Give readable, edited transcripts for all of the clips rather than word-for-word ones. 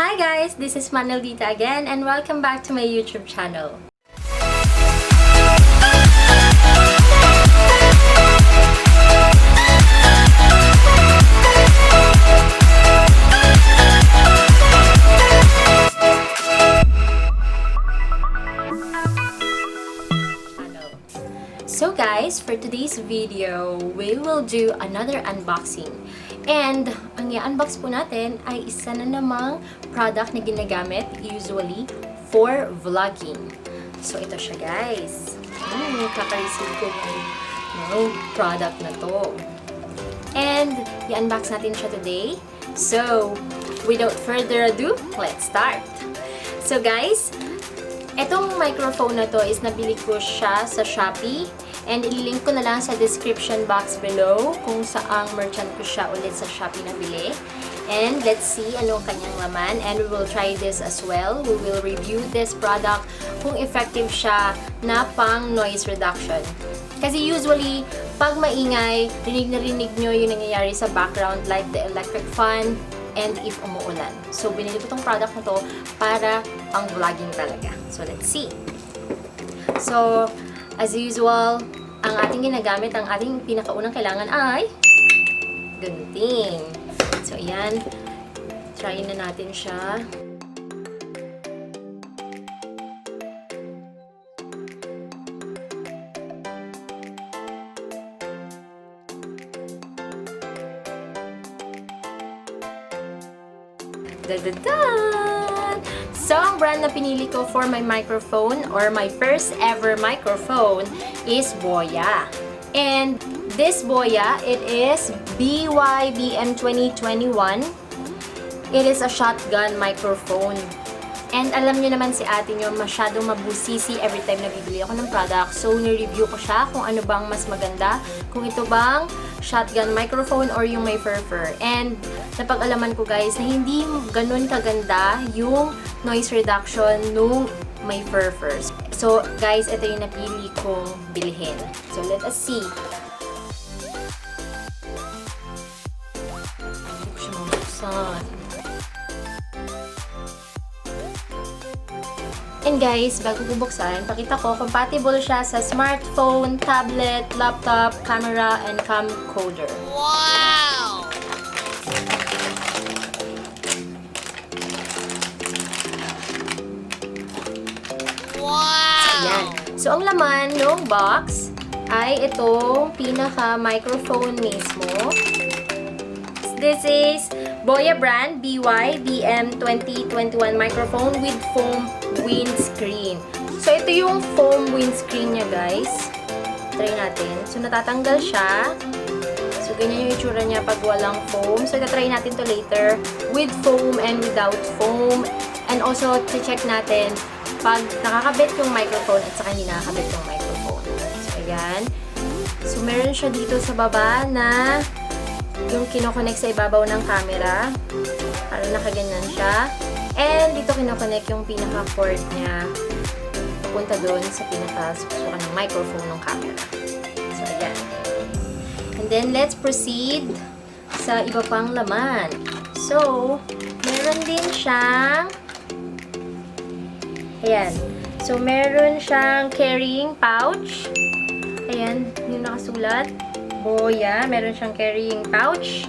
Hi guys, this is Maneldita again and welcome back to my YouTube channel. So guys, for today's video, we will do another unboxing. And ang i-unbox po natin ay isa na namang product na ginagamit usually for vlogging. So ito siya guys. Kaka-receive ko ng product na to. And i-unbox natin siya today. So without further ado, let's start. So guys, itong microphone na to is nabili ko siya sa Shopee. And ililink ko na lang sa description box below kung saang merchant ko siya ulit sa Shopee nabili. And let's see anong kanyang laman. And we will try this as well. We will review this product kung effective siya na pang noise reduction. Kasi usually, pag maingay, rinig na rinig nyo yung nangyayari sa background like the electric fan and if umuulan. So, binili ko tong product na to para pang vlogging talaga. So, let's see. So, as usual, ang ating ginagamit, ang ating pinakaunang kailangan ay gunting. So, ayan. Try na natin siya. Da-da-dan! So, ang brand na pinili ko for my microphone or my first ever microphone is BOYA. And this BOYA, it is BY-BM2021. It is a shotgun microphone. And alam nyo naman si ate nyo, masyadong mabusisi every time na bibili ako ng product. So, nireview ko siya kung ano bang mas maganda. Kung ito bang shotgun microphone or yung may fur-fur. And napag-alaman ko guys na hindi ganun kaganda yung noise reduction nung may fur-furs. So, guys, ito yung napili kong bilhin. So, let us see. Hindi ko siya mabuksan. And guys, bago ko buksan, pakita ko, compatible siya sa smartphone, tablet, laptop, camera, and camcorder. Wow! Ayan. So, ang laman ng box ay itong pinaka-microphone mismo. This is BOYA brand BY-BM2021 microphone with foam windscreen. So, ito yung foam windscreen niya, guys. Try natin. So, natatanggal siya. So, ganyan yung itsura niya pag walang foam. So, try natin to later with foam and without foam. And also, check natin pag nakakabit yung microphone at saka hindi nakakabit yung microphone. So, ayan. So, meron siya dito sa baba na yung kinokonek sa ibabaw ng camera. Para nakaganyan siya. And dito kinokonek yung pinaka-cord niya papunta doon sa pinaka-susukan ng microphone ng camera. So, ayan. And then, let's proceed sa iba pang laman. So, meron din siyang ayan. So, meron siyang carrying pouch. Ayan, yung nakasulat. BOYA. Meron siyang carrying pouch.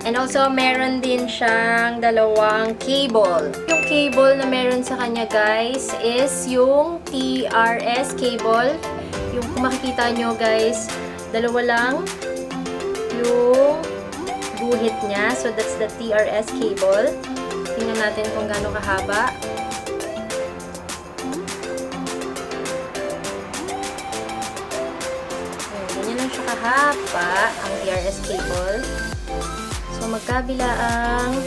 And also, meron din siyang dalawang cable. Yung cable na meron sa kanya, guys, is yung TRS cable. Yung kung makikita nyo, guys, dalawa lang yung guhit niya. So, that's the TRS cable. Tingnan natin kung gaano kahaba. Kahaba ang TRS cable. So, magkabila ang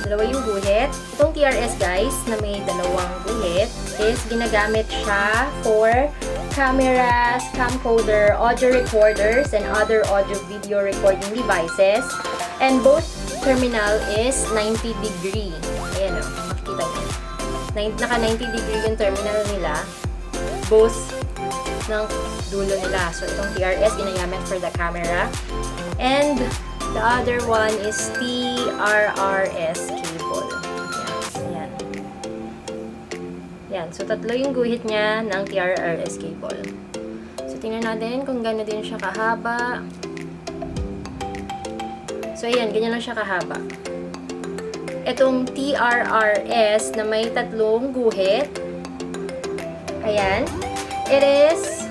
dalawa yung guhit. Itong TRS guys, na may dalawang guhit, is ginagamit siya for cameras, camcorder, audio recorders, and other audio-video recording devices. And both terminal is 90 degree. Ayan o, makikita nyo. Naka 90 degree yung terminal nila. Both ng dulo nila. So, itong TRS ginagamit for the camera. And The other one is TRRS cable. Yan. Yan. So, tatlo yung guhit niya ng TRRS cable. So, tingnan natin kung gano'n din siya kahaba. So, ayan. Ganyan lang siya kahaba. Itong TRRS na may tatlong guhit. Ayan. It is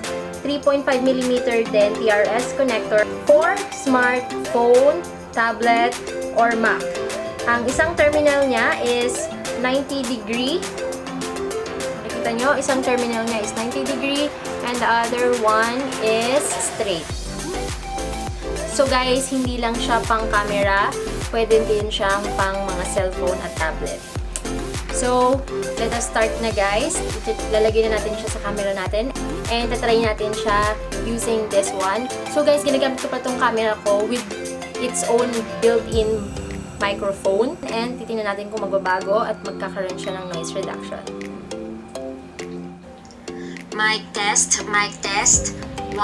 3.5mm din TRS connector for smartphone, tablet, or Mac. Ang isang terminal niya is 90 degree. Nakikita nyo, isang terminal niya is 90 degree and the other one is straight. So guys, hindi lang siya pang camera, pwede din siyang pang mga cellphone at tablet. So, let us start na guys. Lalagay na natin siya sa camera natin. And tatry natin siya using this one. So guys, ginagamit ko pa itong camera ko with its own built-in microphone. And titingnan natin kung magbabago at magkakaroon siya ng noise reduction. Mic test, mic test. 1,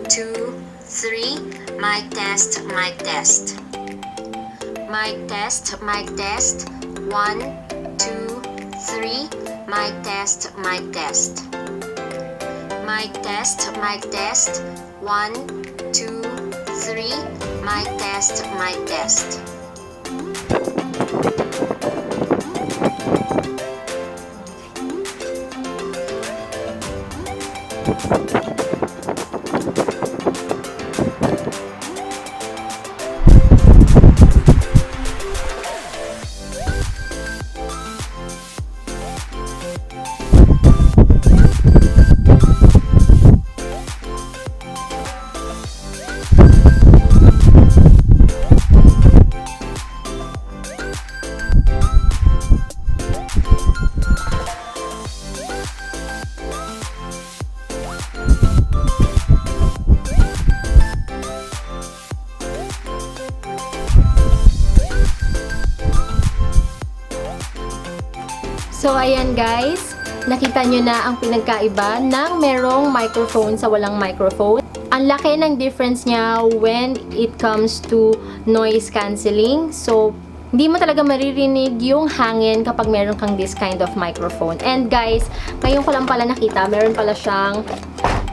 2, 3. Mic test, mic test. Mic test, mic test. 1, 2, 3. Mic test, mic test. Mic test, mic test. 1, 2, 3. Mic test, mic test. So, ayan guys, nakita nyo na ang pinagkaiba ng merong microphone sa walang microphone. Ang laki ng difference niya when it comes to noise cancelling. So, hindi mo talaga maririnig yung hangin kapag meron kang this kind of microphone. And guys, ngayon ko lang pala nakita, meron pala siyang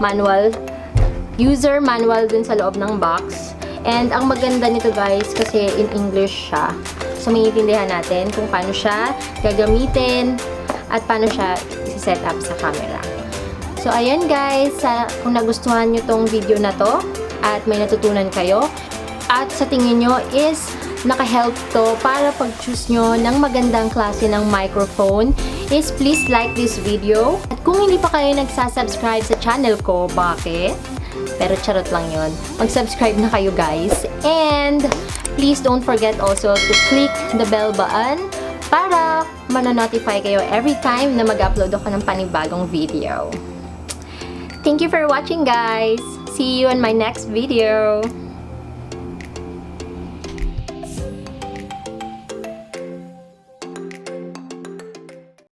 manual, user manual dun sa loob ng box. And ang maganda nito guys, kasi in English siya. So, maintindihan natin kung paano siya gagamitin at paano siya i-set up sa camera. So, ayan guys, kung nagustuhan nyo tong video na to at may natutunan kayo at sa tingin nyo is naka-help to para pag-choose nyo ng magandang klase ng microphone, is please like this video. At kung hindi pa kayo nagsasubscribe sa channel ko, bakit? Pero charot lang yon. Mag-subscribe na kayo guys. And please don't forget also to click the bell button para manonotify kayo every time na mag-upload ako ng panibagong video. Thank you for watching guys! See you in my next video!